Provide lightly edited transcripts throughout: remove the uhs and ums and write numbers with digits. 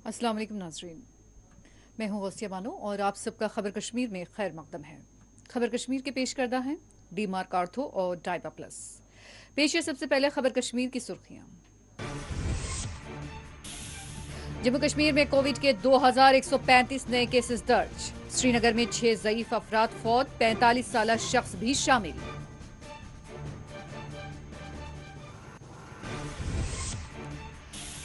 अस्सलाम वालेकुम नाज़रीन। मैं हूँ गौसिया बानो और आप सबका खबर कश्मीर में खैर मकदम है। खबर कश्मीर के पेश करदा हैं डीमार्क आर्थो और डाइबा प्लस। पेश है सबसे पहले खबर कश्मीर की सुर्खियां। जम्मू कश्मीर में कोविड के 2135 नए केसेस दर्ज। श्रीनगर में 6 ज़ईफ अफराद फौत, 45 साल शख्स भी शामिल।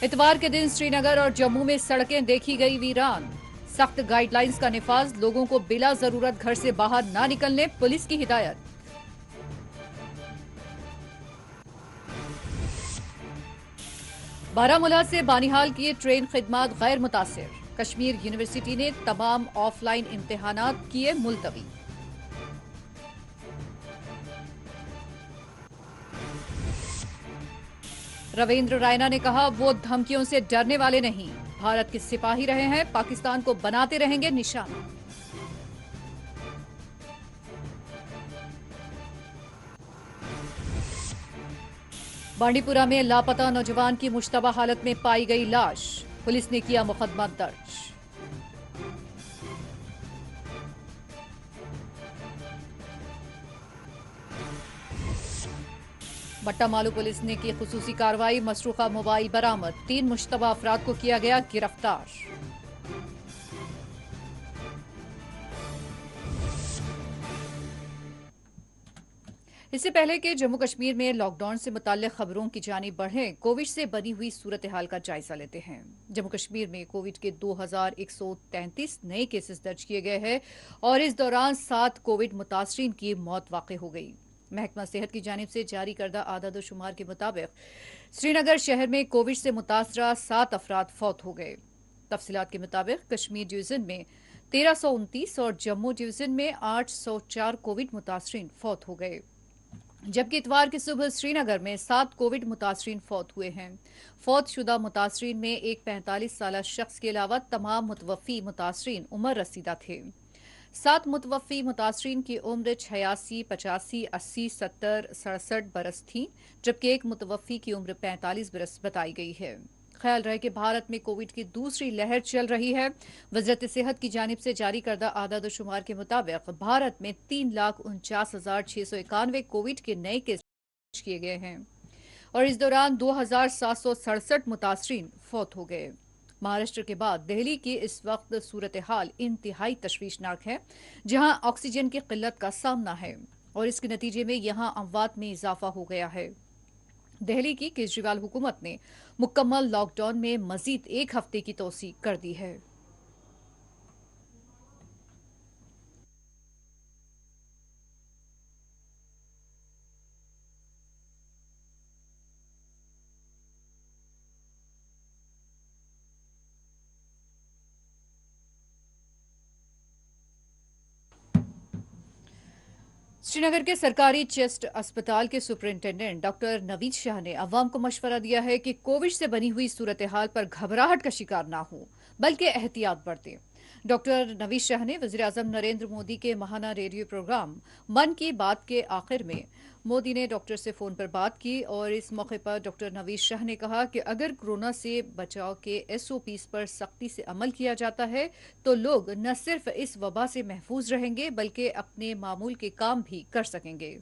इतवार के दिन श्रीनगर और जम्मू में सड़कें देखी गई वीरान। सख्त गाइडलाइंस का निफाज, लोगों को बिला जरूरत घर से बाहर ना निकलने पुलिस की हिदायत। बारामूला से बानिहाल की ट्रेन खिदमत गैर मुतासिर। कश्मीर यूनिवर्सिटी ने तमाम ऑफलाइन इम्तिहानात किए मुलतवी। रविंद्र रायना ने कहा वो धमकियों से डरने वाले नहीं, भारत के सिपाही रहे हैं, पाकिस्तान को बनाते रहेंगे निशाना। बांडीपुरा में लापता नौजवान की मुश्तबा हालत में पाई गई लाश, पुलिस ने किया मुकदमा दर्ज। बट्टा मालू पुलिस ने की खुसूसी कार्रवाई, मसरूखा मोबाइल बरामद, 3 मुश्तबा अफराद को किया गया गिरफ्तार। इससे पहले कि जम्मू कश्मीर में लॉकडाउन से मुताल्लिक खबरों की जानिब बढ़ें, कोविड से बनी हुई सूरत हाल का जायजा लेते हैं। जम्मू कश्मीर में कोविड के 2133 नए केसेस दर्ज किए गए हैं और इस दौरान 7 कोविड मुतासरीन की मौत वाक़ हो गई। महकमा सेहत की जानिब से जारी करदा आदाद शुमार के मुताबिक श्रीनगर शहर में कोविड से मुतासरा 7 अफराद फौत हो गए। तफसीलात के मुताबिक कश्मीर डिवीजन में 1329 और जम्मू डिवीजन में 804 कोविड मुतासरीन फौत हो गए, जबकि इतवार की सुबह श्रीनगर में 7 कोविड मुतासरीन फौत हुए हैं। फौत शुदा मुतासरीन में एक 45 साल शख्स के अलावा तमाम मुतवफ़ी मुतासरीन उम्र रसीदा थे। 7 मुतवफ़ी मुतासरीन की उम्र 86, 85, 80, 70, 67 बरस थी, जबकि एक मुतवफ़ी की उम्र 45 बरस बताई गई है। ख्याल रहे कि भारत में कोविड की दूसरी लहर चल रही है। वज़रत सेहत की जानिब से जारी करदा आदाद शुमार के मुताबिक भारत में 3,49,691 कोविड के नए केस किए गए हैं और इस दौरान 2,767 मुतासरीन फौत हो गए। महाराष्ट्र के बाद दिल्ली की इस वक्त सूरत हाल इंतहाई तशवीशनाक है, जहां ऑक्सीजन की किल्लत का सामना है और इसके नतीजे में यहां अमवात में इजाफा हो गया है। दिल्ली की केजरीवाल हुकूमत ने मुकम्मल लॉकडाउन में मजीद 1 हफ्ते की तोसी कर दी है। श्रीनगर के सरकारी चेस्ट अस्पताल के सुपरिंटेंडेंट डॉक्टर नवीद शाह ने अवाम को मशवरा दिया है कि कोविड से बनी हुई सूरत हाल पर घबराहट का शिकार ना हो, बल्कि एहतियात बरतें। डॉक्टर नवीद शाह ने वज़ीर आज़म नरेंद्र मोदी के माहाना रेडियो प्रोग्राम मन की बात के आखिर में मोदी ने डॉक्टर से फोन पर बात की और इस मौके पर डॉक्टर नवीद शाह ने कहा कि अगर कोरोना से बचाव के एसओपीज पर सख्ती से अमल किया जाता है तो लोग न सिर्फ इस वबा से महफूज रहेंगे बल्कि अपने मामूल के काम भी कर सकेंगे।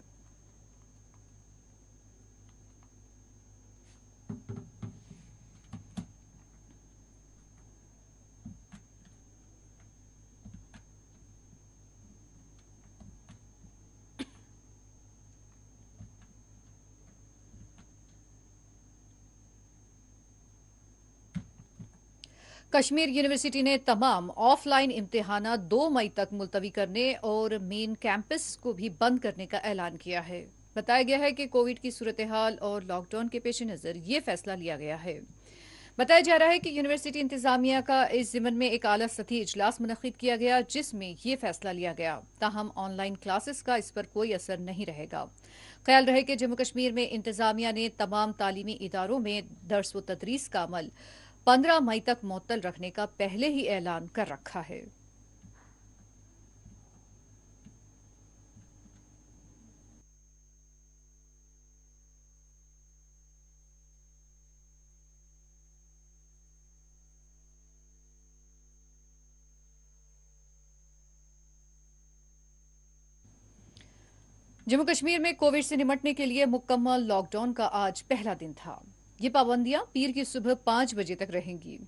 कश्मीर यूनिवर्सिटी ने तमाम ऑफलाइन इम्तिहान 2 मई तक मुलतवी करने और मेन कैंपस को भी बंद करने का ऐलान किया है। बताया गया है कि कोविड की सूरत हाल और लॉकडाउन के पेश नज़र ये फैसला लिया गया है। बताया जा रहा है कि यूनिवर्सिटी इंतजामिया का इस जिमन में एक आला सतही इजलास मुनक्किद किया गया, जिसमें यह फैसला लिया गया। ताहम ऑनलाइन क्लासेस का इस पर कोई असर नहीं रहेगा। ख्याल रहे कि जम्मू कश्मीर में इंतजामिया ने तमाम तालीमी इदारों में दर्स व तदरीस का अमल 15 मई तक मुअत्तल रखने का पहले ही ऐलान कर रखा है। जम्मू कश्मीर में कोविड से निपटने के लिए मुकम्मल लॉकडाउन का आज पहला दिन था। ये पाबंदियां पीर की सुबह 5 बजे तक रहेंगी।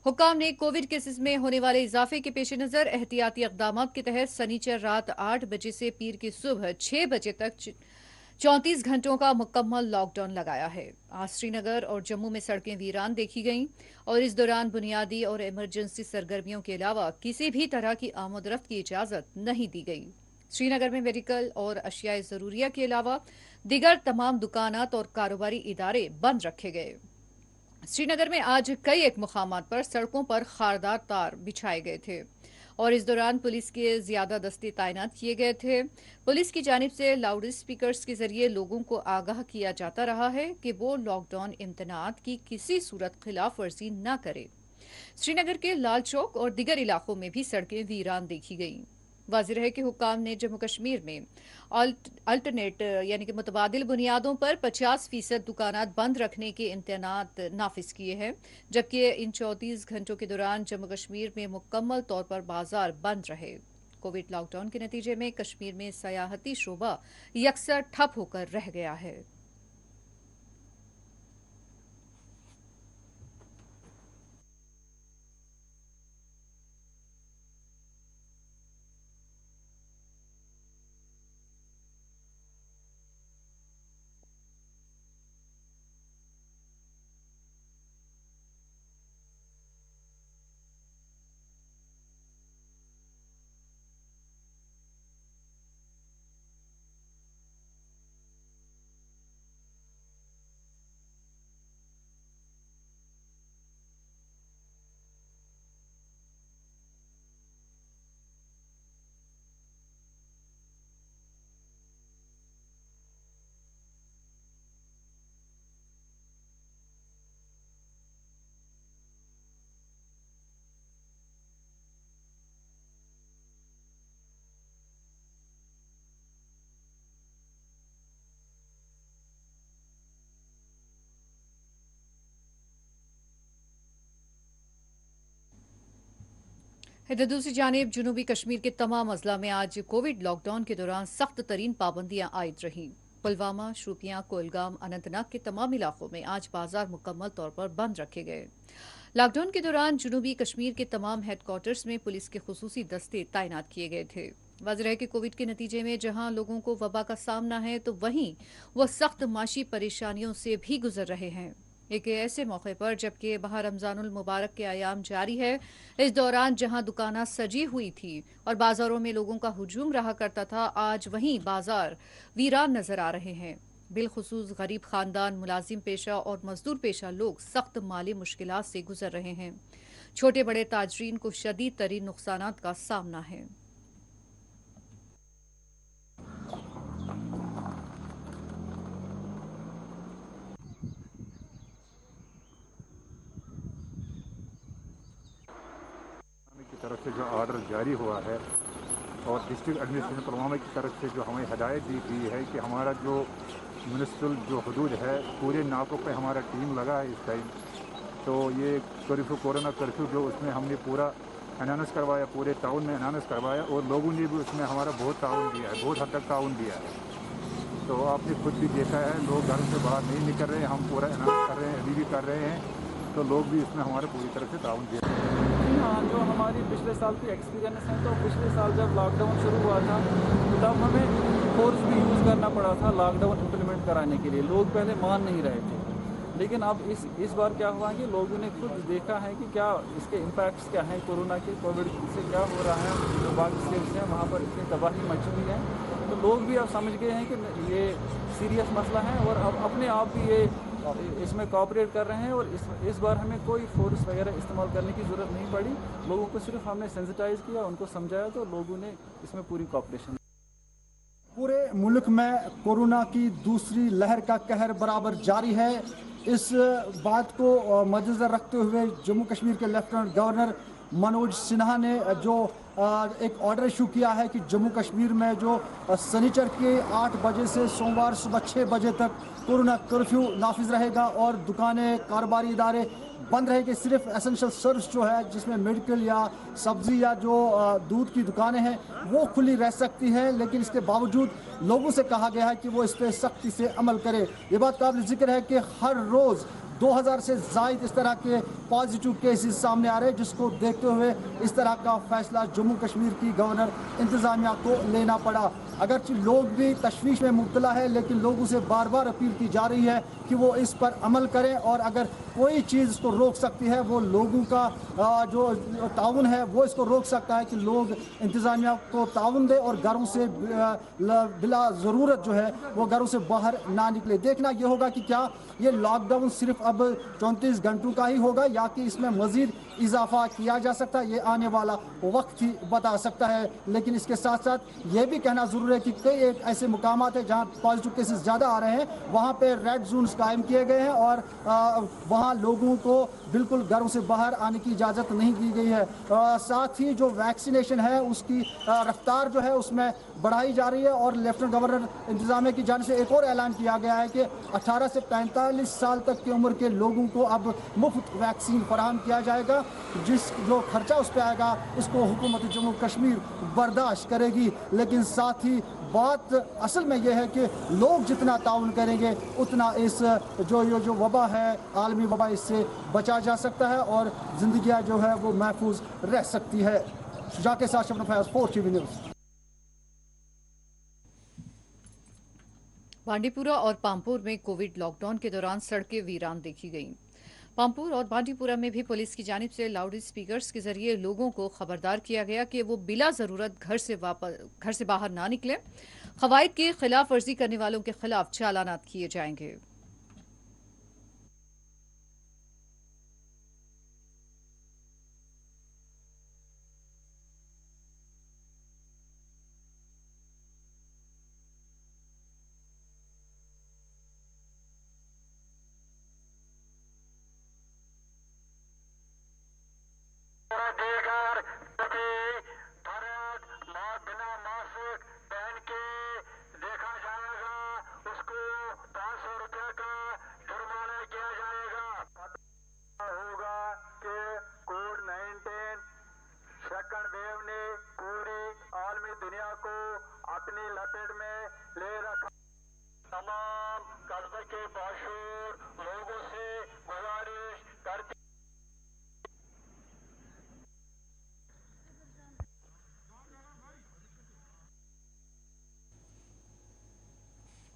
हुक्काम ने कोविड केसेस में होने वाले इजाफे के पेश नजर एहतियाती इकदाम के तहत सनीचर रात 8 बजे से पीर की सुबह 6 बजे तक 34 घंटों का मुकम्मल लॉकडाउन लगाया है। आज श्रीनगर और जम्मू में सड़कें वीरान देखी गईं और इस दौरान बुनियादी और इमरजेंसी सरगर्मियों के अलावा किसी भी तरह की आमदरफ्त की इजाजत नहीं दी गई। श्रीनगर में मेडिकल और अशियाए जरूरिया के अलावा दिगर तमाम दुकानात और कारोबारी इदारे बंद रखे गए। श्रीनगर में आज कई एक मुकामात पर सड़कों पर खारदार तार बिछाए गए थे और इस दौरान पुलिस के ज्यादा दस्ते तैनात किए गए थे। पुलिस की जानिब से लाउड स्पीकर्स के जरिए लोगों को आगाह किया जाता रहा है कि वो लॉकडाउन इम्तनात की किसी सूरत खिलाफ वर्जी न करे। श्रीनगर के लाल चौक और दिगर इलाकों में भी सड़कें वीरान देखी गईं। वाजिर है कि हुक्काम ने जम्मू कश्मीर में अल्टरनेट यानी कि मुतबादिल बुनियादों पर 50% दुकानात बंद रखने के इम्तनात नाफिज किए हैं, जबकि इन 34 घंटों के दौरान जम्मू कश्मीर में मुकम्मल तौर पर बाजार बंद रहे। कोविड लॉकडाउन के नतीजे में कश्मीर में सयाहती शोबा यकसर ठप होकर रह गया है। इधर दूसरी जानिब जनूबी कश्मीर के तमाम अजला में आज कोविड लॉकडाउन के दौरान सख्त तरीन पाबंदियां आयद रहीं। पुलवामा, शोपियां, कोलगाम, अनंतनाग के तमाम इलाकों में आज बाजार मुकम्मल तौर पर बंद रखे गए। लॉकडाउन के दौरान जनूबी कश्मीर के तमाम हेडक्वार्टर्स में पुलिस के खुसूसी दस्ते तैनात किए गए थे। वाज़ेह है कि कोविड के नतीजे में जहां लोगों को वबा का सामना है तो वहीं वह सख्त माशी परेशानियों से भी गुजर रहे हैं। एक ऐसे मौके पर जबकि वहां रमजानुल मुबारक के आयाम जारी है, इस दौरान जहां दुकाना सजी हुई थी और बाजारों में लोगों का हुजूम रहा करता था, आज वहीं बाजार वीरान नजर आ रहे हैं। बिलखुसूस गरीब खानदान, मुलाजिम पेशा और मजदूर पेशा लोग सख्त माली मुश्किलात से गुजर रहे हैं। छोटे बड़े ताजरीन को शदीद तरीन नुकसानात का सामना है। की तरफ से जो ऑर्डर जारी हुआ है और डिस्ट्रिक्ट एडमिनिस्ट्रेशन पुलवामा की तरफ से जो हमें हदायत दी गई है कि हमारा जो म्यूनिसिपल जो हदूद है पूरे नाकों पे हमारा टीम लगा है इस टाइम। तो ये कर्फ्यू, कोरोना कर्फ्यू जो उसमें हमने पूरा अनाउंस करवाया, पूरे टाउन में अनाउंस करवाया और लोगों ने भी उसमें हमारा बहुत ताउन दिया है, बहुत हद तक ताउन दिया है। तो आपने खुद भी देखा है, लोग घर से बाहर नहीं निकल रहे हैं, हम पूरा अनाउंस कर रहे हैं, अभी भी कर रहे हैं, तो लोग भी इसमें हमारे पूरी तरह से ताउन दिया है। हाँ, जो हमारी पिछले साल की एक्सपीरियंस है, तो पिछले साल जब लॉकडाउन शुरू हुआ था तब हमें फोर्स भी यूज़ करना पड़ा था लॉकडाउन इम्प्लीमेंट कराने के लिए। लोग पहले मान नहीं रहे थे, लेकिन अब इस बार क्या हुआ कि लोगों ने खुद देखा है कि क्या इसके इम्पैक्ट्स क्या हैं, कोरोना के, कोविड से क्या हो रहा है। जो बाकी स्टेट्स हैं वहाँ पर इतनी तबाही मची हुई है, तो लोग भी अब समझ गए हैं कि ये सीरियस मसला है और अब अपने आप भी ये इसमें कोऑपरेट कर रहे हैं। और इस बार हमें कोई फोर्स वगैरह इस्तेमाल करने की ज़रूरत नहीं पड़ी। लोगों को सिर्फ हमने सेंसिटाइज किया, उनको समझाया, तो लोगों ने इसमें पूरी कोऑपरेशन। पूरे मुल्क में कोरोना की दूसरी लहर का कहर बराबर जारी है। इस बात को मद्देनजर रखते हुए जम्मू कश्मीर के लेफ्टिनेंट गवर्नर मनोज सिन्हा ने जो एक ऑर्डर इशू किया है कि जम्मू कश्मीर में जो शनिचर के 8 बजे से सोमवार सुबह 6 बजे तक कोरोना कर्फ्यू नाफिज रहेगा और दुकानें, कारोबारी इदारे बंद रहेगी। सिर्फ एसेंशियल सर्विस जो है, जिसमें मेडिकल या सब्जी या जो दूध की दुकानें हैं, वो खुली रह सकती हैं, लेकिन इसके बावजूद लोगों से कहा गया है कि वो इस पर सख्ती से अमल करें। ये बात काबिल जिक्र है कि हर रोज़ 2000 से ज़ायद इस तरह के पॉजिटिव केसेस सामने आ रहे हैं, जिसको देखते हुए इस तरह का फैसला जम्मू कश्मीर की गवर्नर इंतज़ामिया को लेना पड़ा। अगरचे लोग भी तशवीश में मुब्तला है, लेकिन लोगों से बार बार अपील की जा रही है कि वो इस पर अमल करें, और अगर कोई चीज़ इसको रोक सकती है वो लोगों का जो ताउन है वो इसको रोक सकता है, कि लोग इंतज़ामिया को ताउन दे और घरों से बिला ज़रूरत जो है वो घरों से बाहर ना निकले। देखना ये होगा कि क्या ये लॉकडाउन सिर्फ अब 34 घंटों का ही होगा या कि इसमें मज़ीद इजाफा किया जा सकता है, ये आने वाला वक्त ही बता सकता है। लेकिन इसके साथ साथ ये भी कहना ज़रूरी है कि कई एक ऐसे मुकामात है जहाँ पॉजिटिव केसेस ज़्यादा आ रहे हैं, वहाँ पे रेड जोन्स कायम किए गए हैं और वहाँ लोगों को बिल्कुल घरों से बाहर आने की इजाज़त नहीं दी गई है। साथ ही जो वैक्सीनेशन है उसकी रफ्तार जो है उसमें बढ़ाई जा रही है, और लेफ्टिनेंट गवर्नर इंतज़ामिया की जानिब से एक और ऐलान किया गया है कि 18 से 45 साल तक की उम्र के लोगों को अब मुफ्त वैक्सीन फराहम किया जाएगा। जो खर्चा उस पर आएगा उसको हुकूमत जम्मू कश्मीर बर्दाश्त करेगी। लेकिन साथ ही बात असल में यह है कि लोग जितना ताउन करेंगे उतना इस जो वबा है, आलमी वबा, इससे बचा जा सकता है और ज़िंदगियाँ जो है वो महफूज रह सकती है। शुजा के साथ शबनम फयाज, 4 TV न्यूज़। बांडीपुरा और पामपुर में कोविड लॉकडाउन के दौरान सड़कें वीरान देखी गईं। पामपुर और बांडीपुरा में भी पुलिस की जानिब से लाउड स्पीकर्स के जरिए लोगों को खबरदार किया गया कि वो बिला जरूरत घर से बाहर ना निकले। कवायद की खिलाफ वर्जी करने वालों के खिलाफ चालानात किए जाएंगे। अपनी लपेट में ले रखा। तमाम कर्ज के बाशूर लोगों से गुजारिश करती।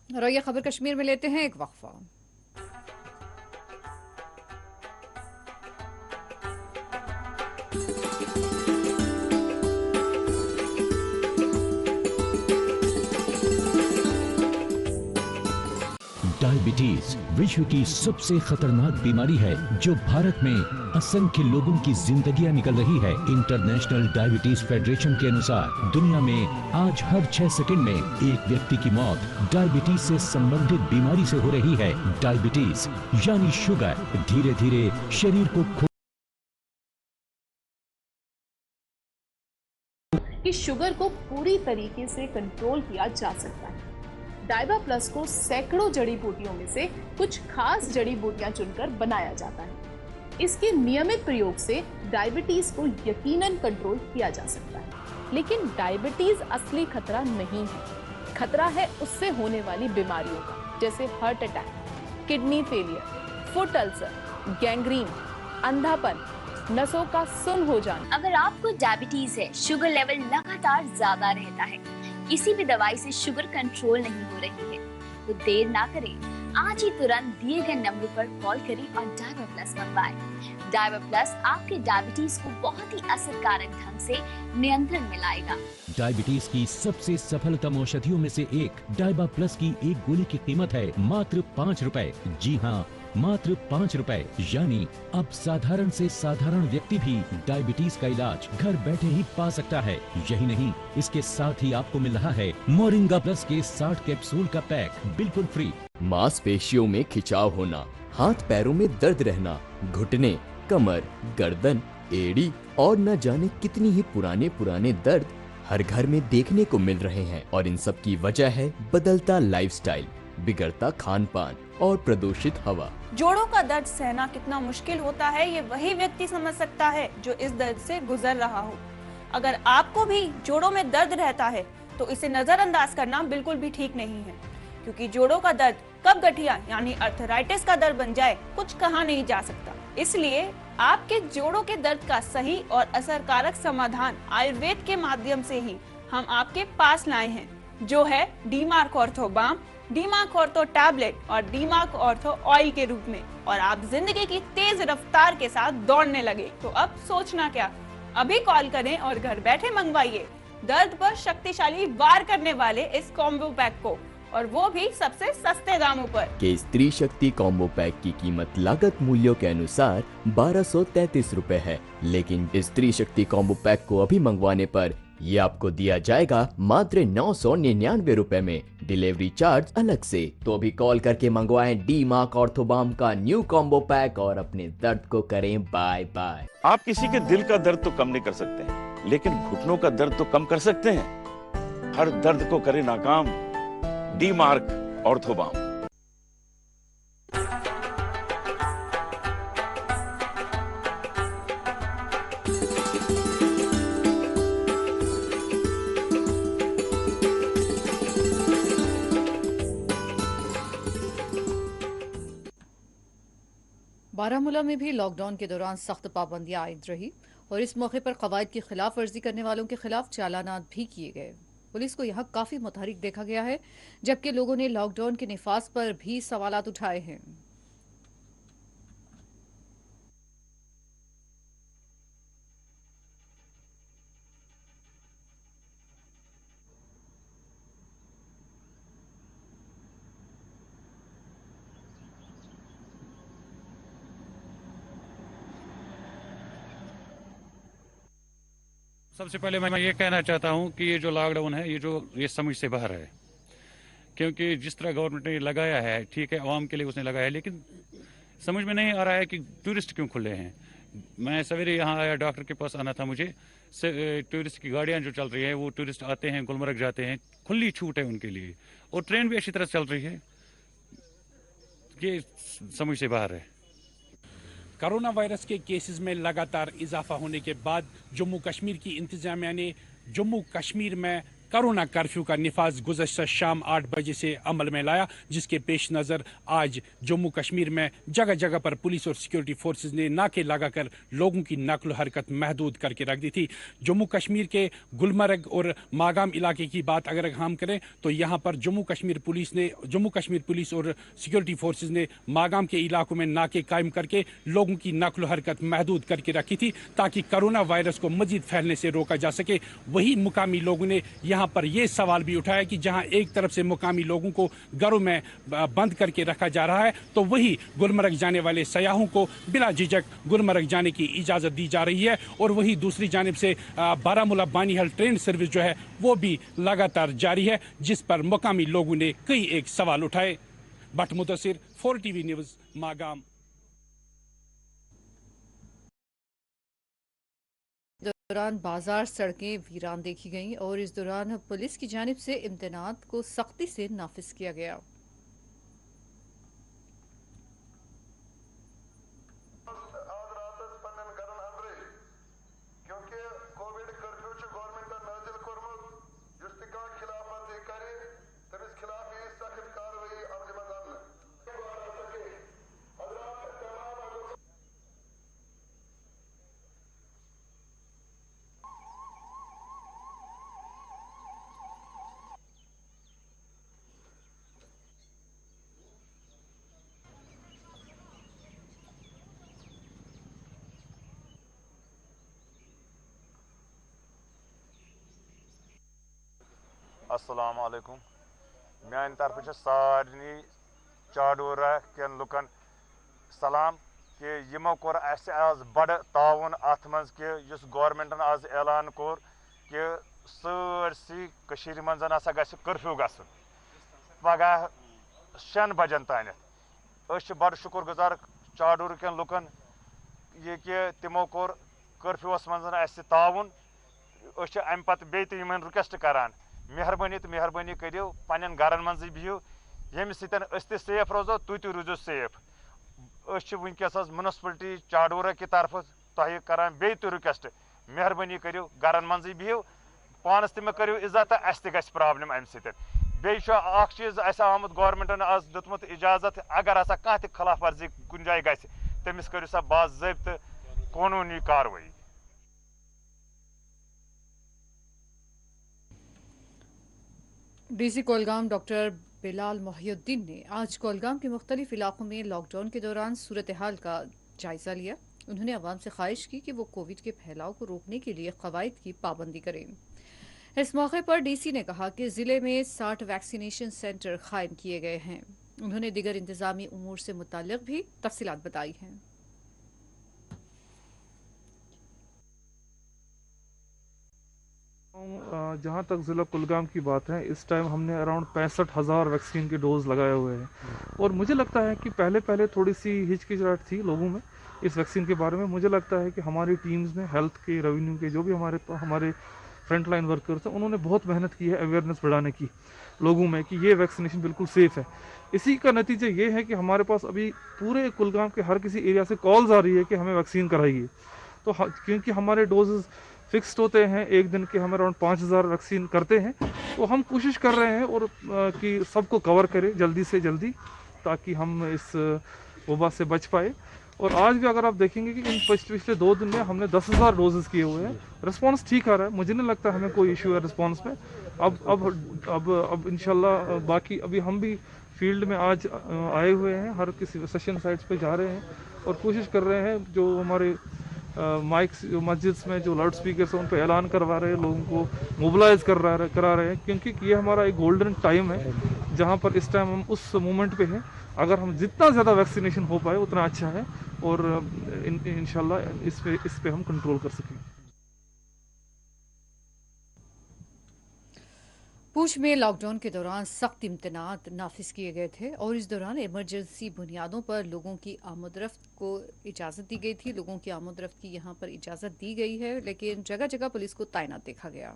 और ये खबर कश्मीर में लेते हैं एक वक्फा। डायबिटीज विश्व की सबसे खतरनाक बीमारी है जो भारत में असंख्य लोगों की जिंदगियां निकल रही है। इंटरनेशनल डायबिटीज फेडरेशन के अनुसार दुनिया में आज हर 6 सेकंड में एक व्यक्ति की मौत डायबिटीज से संबंधित बीमारी से हो रही है। डायबिटीज यानी शुगर धीरे धीरे शरीर को इस शुगर को पूरी तरीके से कंट्रोल किया जा सकता है। डाइबा प्लस को सैकड़ों जड़ी बूटियों में से कुछ खास जड़ी बूटियां चुनकर बनाया जाता है। इसके नियमित प्रयोग से डायबिटीज को यकीनन कंट्रोल किया जा सकता है। लेकिन डायबिटीज असली खतरा नहीं है। खतरा है उससे होने वाली बीमारियों का, जैसे heart attack, kidney failure, foot ulcer, gangrene, अंधापन, नसों का सुन्न हो जाना। अगर आपको डायबिटीज है, शुगर लेवल लगातार ज्यादा रहता है, किसी भी दवाई से शुगर कंट्रोल नहीं हो रही है, तो देर ना करें, आज ही तुरंत दिए गए नंबर पर कॉल करें और डाइबा प्लस मंगवाएं। डाइबा प्लस आपके डायबिटीज को बहुत ही असरकारक ढंग से नियंत्रण में लाएगा। डायबिटीज की सबसे सफलतम औषधियों में से एक डाइबा प्लस की एक गोली की कीमत है मात्र 5 रुपए। जी हाँ, मात्र 5 रुपए। यानी अब साधारण से साधारण व्यक्ति भी डायबिटीज का इलाज घर बैठे ही पा सकता है। यही नहीं, इसके साथ ही आपको मिल रहा है मोरिंगा प्लस के 60 कैप्सूल का पैक बिल्कुल फ्री। मांसपेशियों में खिंचाव होना, हाथ पैरों में दर्द रहना, घुटने, कमर, गर्दन, एड़ी और न जाने कितनी ही पुराने दर्द हर घर में देखने को मिल रहे हैं। और इन सब की वजह है बदलता लाइफस्टाइल, बिगड़ता खान पान और प्रदूषित हवा। जोड़ों का दर्द सहना कितना मुश्किल होता है ये वही व्यक्ति समझ सकता है जो इस दर्द से गुजर रहा हो। अगर आपको भी जोड़ों में दर्द रहता है तो इसे नजरअंदाज करना बिल्कुल भी ठीक नहीं है, क्योंकि जोड़ों का दर्द कब गठिया यानी अर्थराइटिस का दर्द बन जाए कुछ कहा नहीं जा सकता। इसलिए आपके जोड़ों के दर्द का सही और असरकारक समाधान आयुर्वेद के माध्यम से ही हम आपके पास लाए हैं, जो है डीमार्क ऑर्थो बाम, डीमार्क ऑर्थो टैबलेट और डीमार्क ऑर्थो ऑयल के रूप में। और आप जिंदगी की तेज रफ्तार के साथ दौड़ने लगे तो अब सोचना क्या, अभी कॉल करें और घर बैठे मंगवाइए दर्द पर शक्तिशाली वार करने वाले इस कॉम्बो पैक को, और वो भी सबसे सस्ते दामों पर। के स्त्री शक्ति कॉम्बो पैक की कीमत लागत मूल्यों के अनुसार 1233 रुपए है, लेकिन स्त्री शक्ति कॉम्बो पैक को अभी मंगवाने पर ये आपको दिया जाएगा मात्र 999 रुपए में, डिलीवरी चार्ज अलग से। तो अभी कॉल करके मंगवाएं डीमार्क ऑर्थोबाम का न्यू कॉम्बो पैक और अपने दर्द को करें बाय बाय। आप किसी के दिल का दर्द तो कम नहीं कर सकते हैं, लेकिन घुटनों का दर्द तो कम कर सकते हैं। हर दर्द को करे नाकाम डीमार्क ऑर्थोबाम। बारामूला में भी लॉकडाउन के दौरान सख्त पाबंदियां आयद रही और इस मौके पर कवायद की खिलाफ वर्जी करने वालों के खिलाफ चालानात भी किए गए। पुलिस को यहां काफी मुतहरिक देखा गया है, जबकि लोगों ने लॉकडाउन के निफाज पर भी सवालात उठाए हैं। सबसे पहले मैं ये कहना चाहता हूँ कि ये जो लॉकडाउन है ये समझ से बाहर है, क्योंकि जिस तरह गवर्नमेंट ने लगाया है, ठीक है आवाम के लिए उसने लगाया है, लेकिन समझ में नहीं आ रहा है कि टूरिस्ट क्यों खुले हैं। मैं सवेरे यहाँ आया, डॉक्टर के पास आना था मुझे, टूरिस्ट की गाड़ियाँ जो चल रही है वो टूरिस्ट आते हैं, गुलमर्ग जाते हैं, खुली छूट है उनके लिए, और ट्रेन भी अच्छी तरह चल रही है। ये समझ से बाहर है। कोरोना वायरस के केसेस में लगातार इजाफा होने के बाद जम्मू कश्मीर की इंतजामिया ने जम्मू कश्मीर में कोरोना कर्फ्यू का निफाज गुज़श्ता शाम 8 बजे से अमल में लाया, जिसके पेश नज़र आज जम्मू कश्मीर में जगह जगह पर पुलिस और सिक्योरिटी फोर्सेज ने नाके लगाकर लोगों की नकल हरकत महदूद करके रख दी थी। जम्मू कश्मीर के गुलमर्ग और मागाम इलाके की बात अगर हम करें तो यहाँ पर जम्मू कश्मीर पुलिस और सिक्योरिटी फोर्सेज ने मागाम के इलाकों में नाके कायम करके लोगों की नकल हरकत महदूद करके रखी थी, ताकि कोरोना वायरस को मजीद फैलने से रोका जा सके। वही मुकामी लोगों ने यहाँ पर यह सवाल भी उठाया कि जहां एक तरफ से मुकामी लोगों को घरों में बंद करके रखा जा रहा है, तो वही गुलमर्ग जाने वाले सयाहों को बिला झिझक गुलमर्ग जाने की इजाजत दी जा रही है। और वही दूसरी जानिब से बारामूला बानीहाल ट्रेन सर्विस जो है वो भी लगातार जारी है, जिस पर मुकामी लोगों ने कई एक सवाल उठाए। Bhatt Mudassir, 4 TV news, Magam. दौरान बाजार सड़कें वीरान देखी गईं और इस दौरान पुलिस की जानिब से इम्तनात को सख्ती से नाफिज किया गया। अस्सलाम वालेकुम। मान तरफ सारे चाडूरा कन लुकन सलाम कि यमो कोर आज बड़ ताउन अत मज कि गवर्नमेंटन आज ऐलान कोर कि सारसी कशीर मज हसा गि कर्फ्यू गसन पगह 6 बजन तान। बड़ शुक्र गुजार चाडूर कन लुकन ये कि तिमो कोर कर्फ्यूस मज ताउन। अम पे रिक्वेस्ट करान मेहरबानी तो मेहरबानी करो पन्न घरन मज बिहू येमि सतन अस ते सेफ रोजो तुम ते रूजो सेफ वनकस म्यूनसिपलिटी चाडूरा की तरफ तुह करान बे रिक्वेस्ट मेहरबानी करो घरन मज बिहू पानस तमें करो इज्जत अस त प्रॉब्लम अम सत चीज आमुत गवर्नमेंटन आज दुतमुत इजाजत अगर हसा कह त खिलाफ वर्जी कुन जाय गस तमिस करो सा बाज़ाब्त कानूनी कार्रवाई। डीसी कोलगाम डॉक्टर बिलाल मोहिउद्दीन ने आज कोलगाम के मुख्तलिफ इलाकों में लॉकडाउन के दौरान सूरत हाल का जायजा लिया। उन्होंने अवाम से ख्वाहिश की कि वो कोविड के फैलाव को रोकने के लिए कवायद की पाबंदी करें। इस मौके पर डीसी ने कहा कि जिले में 60 वैक्सीनेशन सेंटर कायम किए गए हैं। उन्होंने दिगर इंतजामी उमूर से मुताल्लिक भी तफसीलात बताई हैं। जहाँ तक ज़िला कुलगाम की बात है, इस टाइम हमने अराउंड 65,000 वैक्सीन के डोज लगाए हुए हैं और मुझे लगता है कि पहले थोड़ी सी हिचकिचाहट थी लोगों में इस वैक्सीन के बारे में। मुझे लगता है कि हमारी टीम्स ने हेल्थ के रेवेन्यू के जो भी हमारे फ्रंट लाइन वर्कर्स हैं उन्होंने बहुत मेहनत की है अवेयरनेस बढ़ाने की लोगों में कि ये वैक्सीनेशन बिल्कुल सेफ़ है। इसी का नतीजा ये है कि हमारे पास अभी पूरे कुलगाम के हर किसी एरिया से कॉल्स आ रही है कि हमें वैक्सीन कराइए। तो क्योंकि हमारे डोजेज़ फिक्स्ड होते हैं, एक दिन के हम अराउंड 5,000 वैक्सीन करते हैं, तो हम कोशिश कर रहे हैं और कि सबको कवर करें जल्दी से जल्दी ताकि हम इस वबा से बच पाए। और आज भी अगर आप देखेंगे कि इन पिछले 2 दिन में हमने 10,000 डोजेस किए हुए हैं। रिस्पांस ठीक आ रहा है, मुझे नहीं लगता हमें कोई इशू है रिस्पांस में। अब इंशाल्लाह बाकी अभी हम भी फील्ड में आज आए हुए हैं, हर किसी सेशन साइट्स पे जा रहे हैं और कोशिश कर रहे हैं जो हमारे माइक्स मस्जिद्स में जो लाउड स्पीकर्स हैं उन पर ऐलान करवा रहे हैं, लोगों को मोबिलाइज करा रहे हैं क्योंकि ये हमारा एक गोल्डन टाइम है जहाँ पर इस टाइम हम उस मोमेंट पे हैं। अगर हम जितना ज़्यादा वैक्सीनेशन हो पाए उतना अच्छा है और इंशाल्लाह इस पे हम कंट्रोल कर सकें। पूंछ में लॉकडाउन के दौरान सख्त इम्तनात नाफिज किए गए थे और इस दौरान इमरजेंसी बुनियादों पर लोगों की आमदरफ्त को इजाज़त दी गई थी। लोगों की आमदरफ्त की यहाँ पर इजाज़त दी गई है, लेकिन जगह जगह पुलिस को तैनात देखा गया।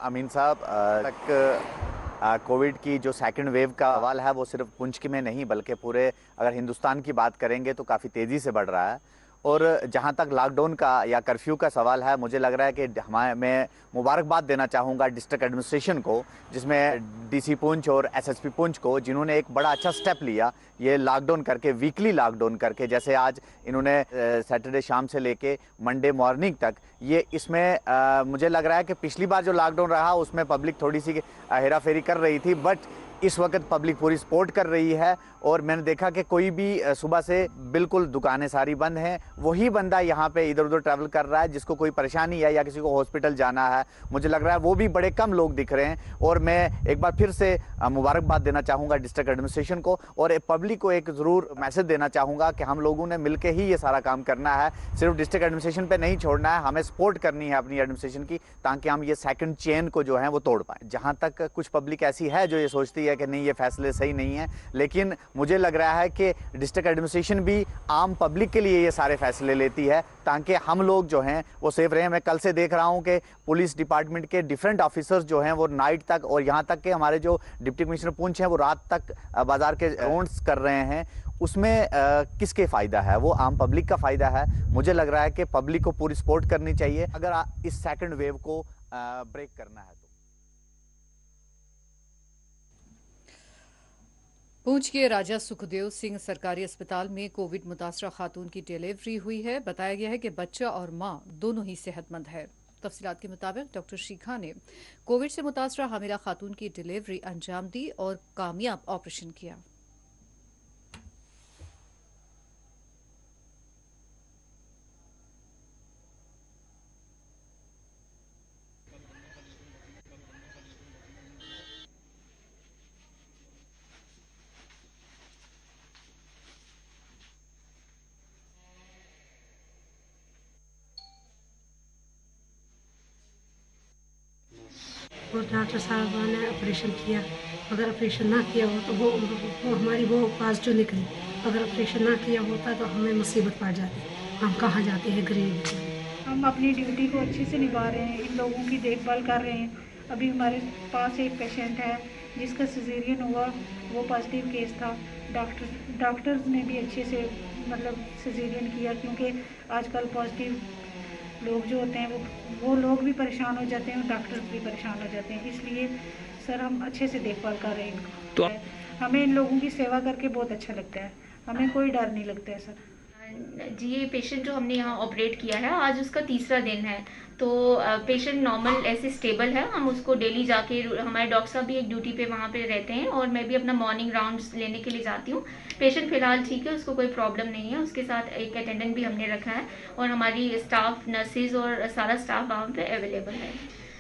अमीन साहब कोविड की जो सेकंड वेव का सवाल है वो सिर्फ पुंछ में नहीं बल्कि पूरे अगर हिंदुस्तान की बात करेंगे तो काफ़ी तेज़ी से बढ़ रहा है। और जहाँ तक लॉकडाउन का या कर्फ्यू का सवाल है, मुझे लग रहा है कि मैं मुबारकबाद देना चाहूँगा डिस्ट्रिक्ट एडमिनिस्ट्रेशन को, जिसमें डीसी पुंछ और एसएसपी पुंछ को, जिन्होंने एक बड़ा अच्छा स्टेप लिया ये लॉकडाउन करके, वीकली लॉकडाउन करके। जैसे आज इन्होंने सैटरडे शाम से लेके मंडे मॉर्निंग तक ये इसमें मुझे लग रहा है कि पिछली बार जो लॉकडाउन रहा उसमें पब्लिक थोड़ी सी हेरा फेरी कर रही थी, बट इस वक्त पब्लिक पूरी सपोर्ट कर रही है। और मैंने देखा कि कोई भी सुबह से बिल्कुल दुकानें सारी बंद हैं, वही बंदा यहाँ पे इधर उधर ट्रैवल कर रहा है जिसको कोई परेशानी है या किसी को हॉस्पिटल जाना है, मुझे लग रहा है वो भी बड़े कम लोग दिख रहे हैं। और मैं एक बार फिर से मुबारकबाद देना चाहूँगा डिस्ट्रिक्ट एडमिनिस्ट्रेशन को और पब्लिक को एक ज़रूर मैसेज देना चाहूँगा कि हम लोगों ने मिल के ही ये सारा काम करना है, सिर्फ डिस्ट्रिक्ट एडमिनिस्ट्रेशन पर नहीं छोड़ना है, हमें सपोर्ट करनी है अपनी एडमिनिस्ट्रेशन की ताकि हम ये सेकंड चेन को जो है वो तोड़ पाएँ। जहाँ तक कुछ पब्लिक ऐसी है जो ये सोचती है कि नहीं ये फैसले सही नहीं है, लेकिन मुझे लग रहा है कि डिस्ट्रिक्ट एडमिनिस्ट्रेशन भी आम पब्लिक के लिए ये सारे फैसले लेती है ताकि हम लोग जो हैं वो सेफ रहें। मैं कल से देख रहा हूं कि पुलिस डिपार्टमेंट के डिफरेंट ऑफिसर्स जो हैं वो नाइट तक और यहाँ तक कि हमारे जो डिप्टी कमिश्नर पुंछ हैं वो रात तक बाजार के राउंड्स कर रहे हैं। उसमें किसके फ़ायदा है? वो आम पब्लिक का फ़ायदा है। मुझे लग रहा है कि पब्लिक को पूरी सपोर्ट करनी चाहिए अगर इस सेकेंड वेव को ब्रेक करना है। पूंछ के राजा सुखदेव सिंह सरकारी अस्पताल में कोविड मुतासरा खातून की डिलीवरी हुई है। बताया गया है कि बच्चा और मां दोनों ही सेहतमंद है। तफसीलात के मुताबिक डॉक्टर शिखा ने कोविड से मुतासरा हामिला खातून की डिलीवरी अंजाम दी और कामयाब ऑपरेशन किया। और डॉक्टर साहब ने ऑपरेशन किया। अगर ऑपरेशन ना किया हो तो वो हमारी वो पॉजिटिव निकली। अगर ऑपरेशन ना किया होता तो हमें मुसीबत पड़ जाती। हम कहाँ जाते हैं गरीब। हम अपनी ड्यूटी को अच्छे से निभा रहे हैं, इन लोगों की देखभाल कर रहे हैं। अभी हमारे पास एक पेशेंट है जिसका सिजेरियन हुआ, वो पॉजिटिव केस था। डॉक्टर्स ने भी अच्छे से मतलब सिजेरियन किया, क्योंकि आजकल पॉजिटिव लोग जो होते हैं वो लोग भी परेशान हो जाते हैं और डॉक्टर्स भी परेशान हो जाते हैं। इसलिए सर हम अच्छे से देखभाल कर रहे हैं इनको। हमें इन लोगों की सेवा करके बहुत अच्छा लगता है, हमें कोई डर नहीं लगता है सर। जी, ये पेशेंट जो हमने यहाँ ऑपरेट किया है आज उसका तीसरा दिन है। तो पेशेंट नॉर्मल ऐसे स्टेबल है। हम उसको डेली जाके, हमारे डॉक्टर साहब भी एक ड्यूटी पे वहाँ पे रहते हैं और मैं भी अपना मॉर्निंग राउंड्स लेने के लिए जाती हूँ। पेशेंट फिलहाल ठीक है, उसको कोई प्रॉब्लम नहीं है। उसके साथ एक अटेंडेंट भी हमने रखा है और हमारी स्टाफ, नर्सेज और सारा स्टाफ वहाँ पे अवेलेबल है।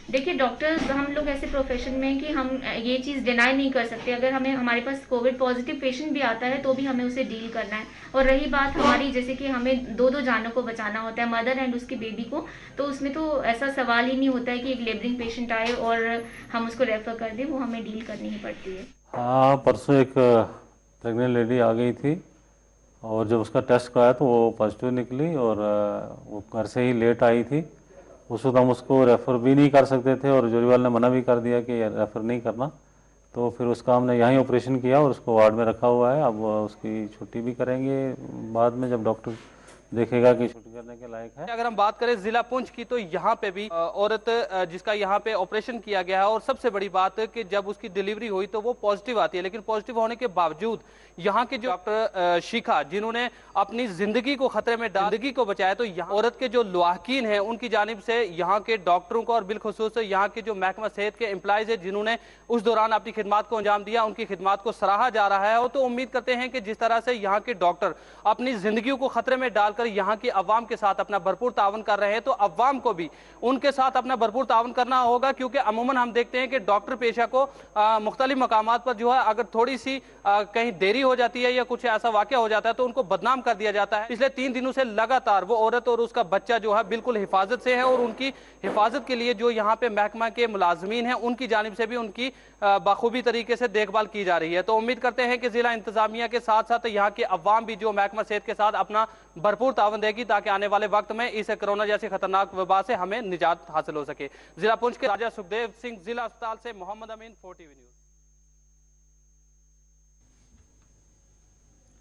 देखिए डॉक्टर्स, हम लोग ऐसे प्रोफेशन में कि हम ये चीज़ डिनाई नहीं कर सकते। अगर हमारे पास कोविड पॉजिटिव पेशेंट भी आता है तो भी हमें उसे डील करना है। और रही बात हमारी, जैसे कि हमें दो जानों को बचाना होता है, मदर एंड उसके बेबी को, तो उसमें तो ऐसा सवाल ही नहीं होता है कि एक लेबरिंग पेशेंट आए और हम उसको रेफर कर दें, वो हमें डील करनी ही पड़ती है। हाँ, परसों एक प्रेग्नेंट लेडी आ गई थी और जब उसका टेस्ट कराया तो वो पॉजिटिव निकली और वो घर से ही लेट आई थी। उस वक्त हम उसको रेफ़र भी नहीं कर सकते थे और जोरीवाल ने मना भी कर दिया कि रेफ़र नहीं करना। तो फिर उसका हमने यहीं ऑपरेशन किया और उसको वार्ड में रखा हुआ है। अब उसकी छुट्टी भी करेंगे बाद में, जब डॉक्टर देखेगा कि छुट्टी करने के लायक है। अगर हम बात करें जिला पुंछ की तो यहाँ पे भी औरत जिसका यहाँ पे ऑपरेशन किया गया है, और सबसे बड़ी बात कि जब उसकी डिलीवरी हुई तो वो पॉजिटिव आती है, लेकिन पॉजिटिव होने के बावजूद यहाँ के जो डॉक्टर शिखा, जिन्होंने अपनी जिंदगी को खतरे में डाल, जिंदगी को बचाया, तो यहाँ औरत के जो लुआकीन हैं उनकी जानिब से यहाँ के डॉक्टरों को और बिलखुसूस यहाँ के जो महकमा सेहत के एम्प्लॉयज है जिन्होंने उस दौरान अपनी खिदमत को अंजाम दिया, उनकी खिदमत को सराहा जा रहा है। और तो उम्मीद करते हैं कि जिस तरह से यहाँ के डॉक्टर अपनी जिंदगी को खतरे में डालकर यहाँ की अवाम के साथ अपना भरपूर तावन कर रहे हैं, तो अवाम को भी उनके साथ अपना भरपूर तावन करना होगा। क्योंकि अमूमन हम देखते हैं कि डॉक्टर पेशा को मुख्तलिफ मकामात पर जो है अगर थोड़ी सी कहीं देरी हो जाती है या कुछ ऐसा वाकया हो जाता है तो उनको बदनाम कर दिया जाता है। पिछले 3 दिनों से लगातार वो औरत और उसका बच्चा जो है बिल्कुल हिफाजत से है और उनकी हिफाजत के लिए जो यहाँ पे महकमा के मुलाजमीन हैं उनकी जानिब से भी उनकी बखूबी तरीके से देखभाल की जा रही है। तो उम्मीद करते हैं कि जिला इंतजामिया के साथ साथ यहाँ के अवाम भी जो महकमा सेहत के साथ अपना भरपूर तावन देगी, ताकि आने वाले वक्त में इस कोरोना जैसी खतरनाक वबा से हमें निजात हासिल हो सके। जिला पुंछ के राजा सुखदेव सिंह, जिला अस्पताल से मोहम्मद अमीन, 4TV न्यूज।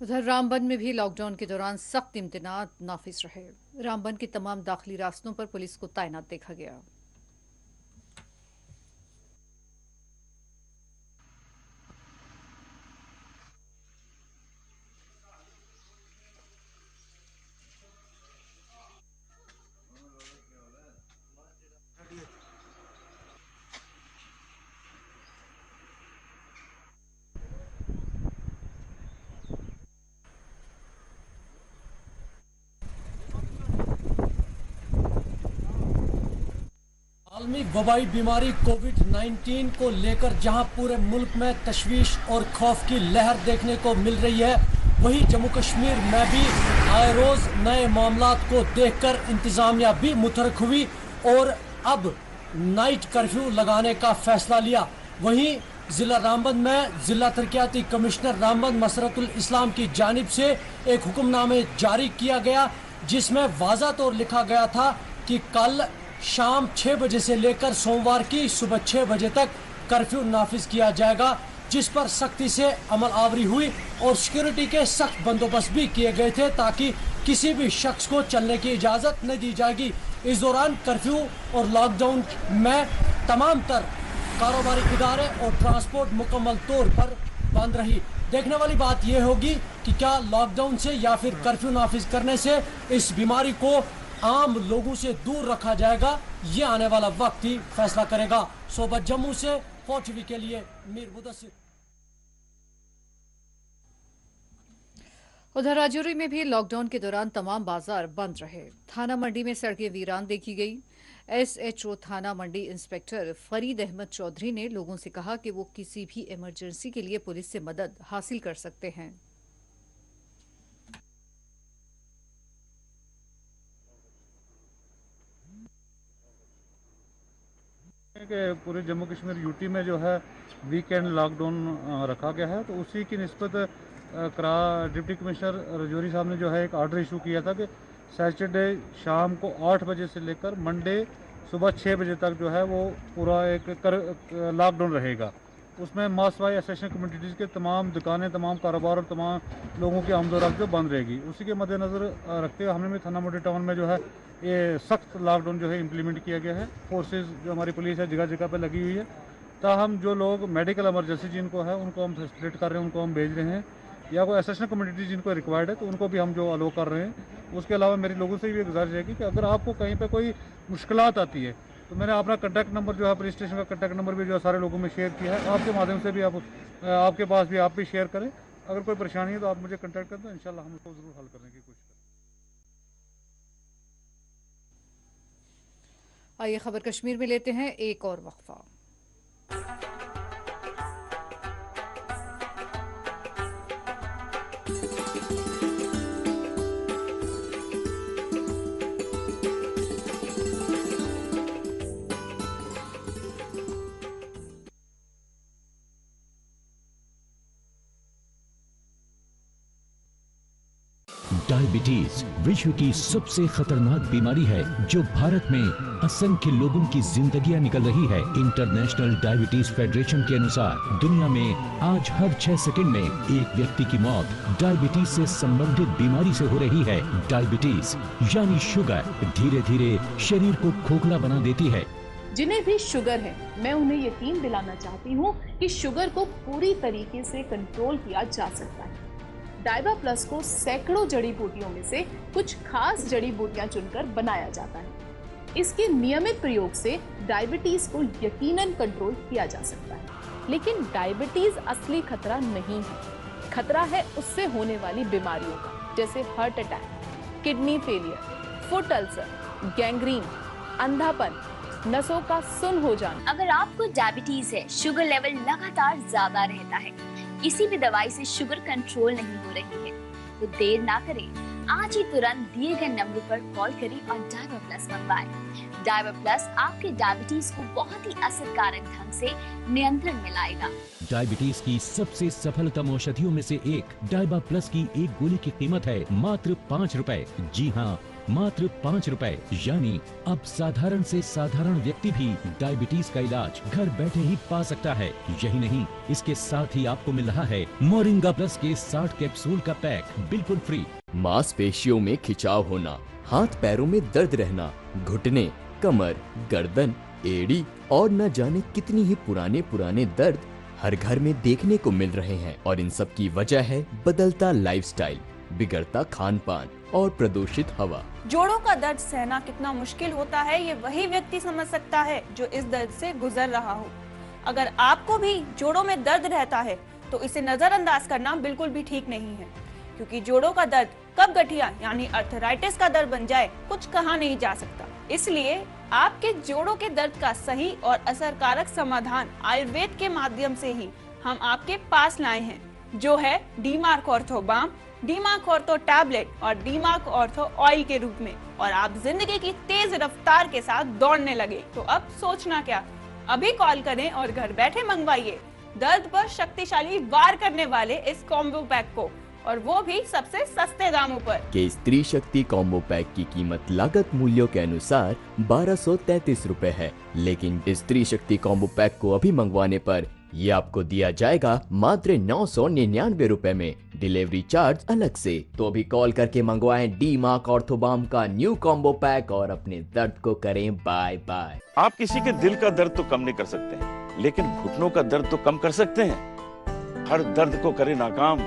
उधर रामबन में भी लॉकडाउन के दौरान सख्त इम्तिनात नाफिज रहे। रामबन के तमाम दाखिली रास्तों पर पुलिस को तैनात देखा गया। आलमी वबाई बीमारी कोविड-19 को लेकर जहां पूरे मुल्क में तशवीश और खौफ की लहर देखने को मिल रही है, वहीं जम्मू कश्मीर में भी आए रोज नए मामलात को देखकर इंतजामिया भी मुतहरक हुई और अब नाइट कर्फ्यू लगाने का फैसला लिया। वहीं जिला रामबन में जिला तरक्याती कमिश्नर रामबन मसरतुल इस्लाम की जानिब से एक हुक्मनामे जारी किया गया, जिसमें वाज़ा तौर लिखा गया था कि कल शाम 6 बजे से लेकर सोमवार की सुबह 6 बजे तक कर्फ्यू नाफिज किया जाएगा, जिस पर सख्ती से अमल आवरी हुई और सिक्योरिटी के सख्त बंदोबस्त भी किए गए थे ताकि किसी भी शख्स को चलने की इजाज़त नहीं दी जाएगी। इस दौरान कर्फ्यू और लॉकडाउन में तमाम तर कारोबारी इदारे और ट्रांसपोर्ट मुकम्मल तौर पर बंद रही। देखने वाली बात यह होगी कि क्या लॉकडाउन से या फिर कर्फ्यू नाफिज करने से इस बीमारी को आम लोगों से दूर रखा जाएगा, ये आने वाला वक्त ही फैसला करेगा। सोबत जम्मू से 4TV के लिए मीर मुदस्सिर। उधर राजौरी में भी लॉकडाउन के दौरान तमाम बाजार बंद रहे। थाना मंडी में सड़कें वीरान देखी गई। SHO थाना मंडी इंस्पेक्टर फरीद अहमद चौधरी ने लोगों से कहा कि वो किसी भी इमरजेंसी के लिए पुलिस से मदद हासिल कर सकते हैं। कि पूरे जम्मू कश्मीर यूटी में जो है वीकेंड लॉकडाउन रखा गया है, तो उसी की निस्बत डिप्टी कमिश्नर रजौरी साहब ने जो है एक ऑर्डर इशू किया था कि सैटरडे शाम को 8 बजे से लेकर मंडे सुबह 6 बजे तक जो है वो पूरा एक लॉकडाउन रहेगा। उसमें मास वाई एसेशन कम्युनिटीज़ के तमाम दुकानें, तमाम कारोबार और तमाम लोगों की आमदोरफ्त जो बंद रहेगी। उसी के मद्देनज़र रखते हुए हमने भी थाना मोटी टाउन में जो है ये सख्त लॉकडाउन जो है इम्प्लीमेंट किया गया है। फोर्सेस जो हमारी पुलिस है जगह जगह पे लगी हुई है। ताहम जो लोग मेडिकल इमरजेंसी जिनको है उनको हम फैसिलिटेट कर रहे हैं, उनको हम भेज रहे हैं, या कोई एसेशन कम्युनिटी जिनको रिक्वायर्ड है तो उनको भी हम जो अलो कर रहे हैं। उसके अलावा मेरी लोगों से भी गुजारिश है कि अगर आपको कहीं पर कोई मुश्किलात आती है तो मैंने अपना कॉन्टैक्ट नंबर जो है पुलिस स्टेशन का कॉन्टैक्ट नंबर भी जो है सारे लोगों में शेयर किया है। आपके माध्यम से भी आपके पास भी आप भी शेयर करें। अगर कोई परेशानी है तो आप मुझे कॉन्टैक्ट करें, तो इंशाल्लाह हम उसको ज़रूर हल करने की कोशिश करें। आइए खबर कश्मीर में लेते हैं एक और वक्फा। डायबिटीज विश्व की सबसे खतरनाक बीमारी है जो भारत में असंख्य लोगों की जिंदगियां निकल रही है। इंटरनेशनल डायबिटीज फेडरेशन के अनुसार दुनिया में आज हर 6 सेकंड में एक व्यक्ति की मौत डायबिटीज से संबंधित बीमारी से हो रही है। डायबिटीज यानी शुगर धीरे धीरे शरीर को खोखला बना देती है। जिन्हें भी शुगर है, मैं उन्हें यकीन दिलाना चाहती हूँ कि शुगर को पूरी तरीके से कंट्रोल किया जा सकता है। डाइबा प्लस को सैकड़ों जड़ी बूटियों में से कुछ खास जड़ी बूटियां चुनकर बनाया जाता है। इसके नियमित प्रयोग से डायबिटीज को यकीनन कंट्रोल किया जा सकता है। लेकिन डायबिटीज असली खतरा नहीं है। खतरा है उससे होने वाली बीमारियों का, जैसे heart attack, kidney failure, foot ulcer, gangrene, अंधापन, नसों का सुन्न हो जाना। अगर आपको डायबिटीज है, शुगर लेवल लगातार ज्यादा रहता है, किसी भी दवाई से शुगर कंट्रोल नहीं हो रही है, तो देर ना करें, आज ही तुरंत दिए गए नंबर पर कॉल करें और डाइबा प्लस मंगवाएं। डाइबा प्लस आपके डायबिटीज को बहुत ही असरकारक ढंग से नियंत्रण में लाएगा। डायबिटीज की सबसे सफलतम औषधियों में से एक डाइबा प्लस की एक गोली की कीमत है मात्र 5 रुपए। जी हाँ, मात्र 5 रुपए। यानी अब साधारण से साधारण व्यक्ति भी डायबिटीज का इलाज घर बैठे ही पा सकता है। यही नहीं, इसके साथ ही आपको मिल रहा है मोरिंगा प्लस के 60 कैप्सूल का पैक बिल्कुल फ्री। मांसपेशियों में खिंचाव होना, हाथ पैरों में दर्द रहना, घुटने, कमर, गर्दन, एड़ी और न जाने कितनी ही पुराने दर्द हर घर में देखने को मिल रहे हैं। और इन सब की वजह है बदलता लाइफस्टाइल, बिगड़ता खान पान और प्रदूषित हवा। जोड़ों का दर्द सहना कितना मुश्किल होता है ये वही व्यक्ति समझ सकता है जो इस दर्द से गुजर रहा हो। अगर आपको भी जोड़ों में दर्द रहता है तो इसे नजरअंदाज करना बिल्कुल भी ठीक नहीं है, क्योंकि जोड़ों का दर्द कब गठिया यानी अर्थराइटिस का दर्द बन जाए कुछ कहा नहीं जा सकता। इसलिए आपके जोड़ों के दर्द का सही और असरकारक समाधान आयुर्वेद के माध्यम से ही हम आपके पास लाए हैं, जो है डीमार्क ऑर्थो बाम, डीमार्क ऑर्थो टैबलेट और डीमार्क ऑर्थो ऑयल के रूप में। और आप जिंदगी की तेज रफ्तार के साथ दौड़ने लगे तो अब सोचना क्या, अभी कॉल करें और घर बैठे मंगवाइए दर्द पर शक्तिशाली वार करने वाले इस कॉम्बो पैक को, और वो भी सबसे सस्ते दामों पर। के स्त्री शक्ति कॉम्बो पैक की कीमत लागत मूल्यों के अनुसार 1233 रुपए है, लेकिन स्त्री शक्ति कॉम्बो पैक को अभी मंगवाने पर ये आपको दिया जाएगा मात्र 999 रुपए में, डिलीवरी चार्ज अलग से। तो अभी कॉल करके मंगवाएं डीमार्क ऑर्थोबाम का न्यू कॉम्बो पैक और अपने दर्द को करें बाय बाय। आप किसी के दिल का दर्द तो कम नहीं कर सकते, लेकिन घुटनों का दर्द तो कम कर सकते हैं। हर दर्द को करे नाकाम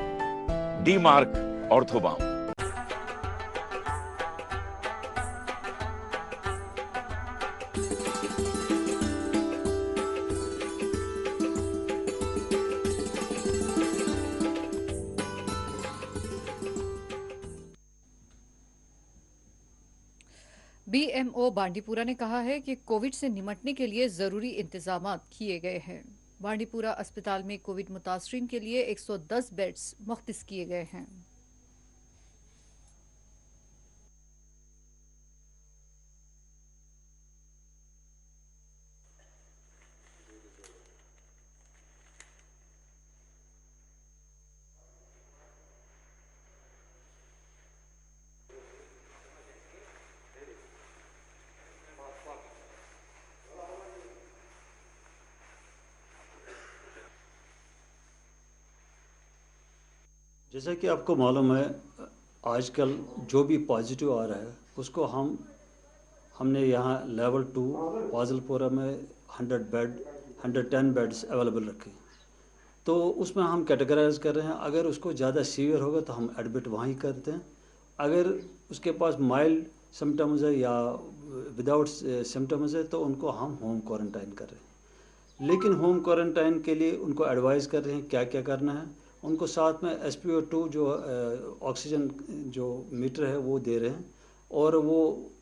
डीमार्क ऑर्थोबाम। बीएमओ बांडीपुरा ने कहा है कि कोविड से निपटने के लिए जरूरी इंतजाम किए गए हैं। बांडीपुरा अस्पताल में कोविड मुतासरीन के लिए 110 बेड्स मुख्तस किए गए हैं। जैसा कि आपको मालूम है, आजकल जो भी पॉजिटिव आ रहा है उसको हमने यहाँ लेवल 2 फाजिलपुरा में 110 बेड्स अवेलेबल रखे। तो उसमें हम कैटेगराइज कर रहे हैं। अगर उसको ज़्यादा सीवियर होगा तो हम एडमिट वहीं करते हैं। अगर उसके पास माइल्ड सिम्टम्स है या विदाउट सिम्टम्स है तो उनको हम होम क्वारंटाइन कर रहे हैं। लेकिन होम क्वारंटाइन के लिए उनको एडवाइस कर रहे हैं क्या क्या करना है। उनको साथ में SpO2 जो ऑक्सीजन जो मीटर है वो दे रहे हैं, और वो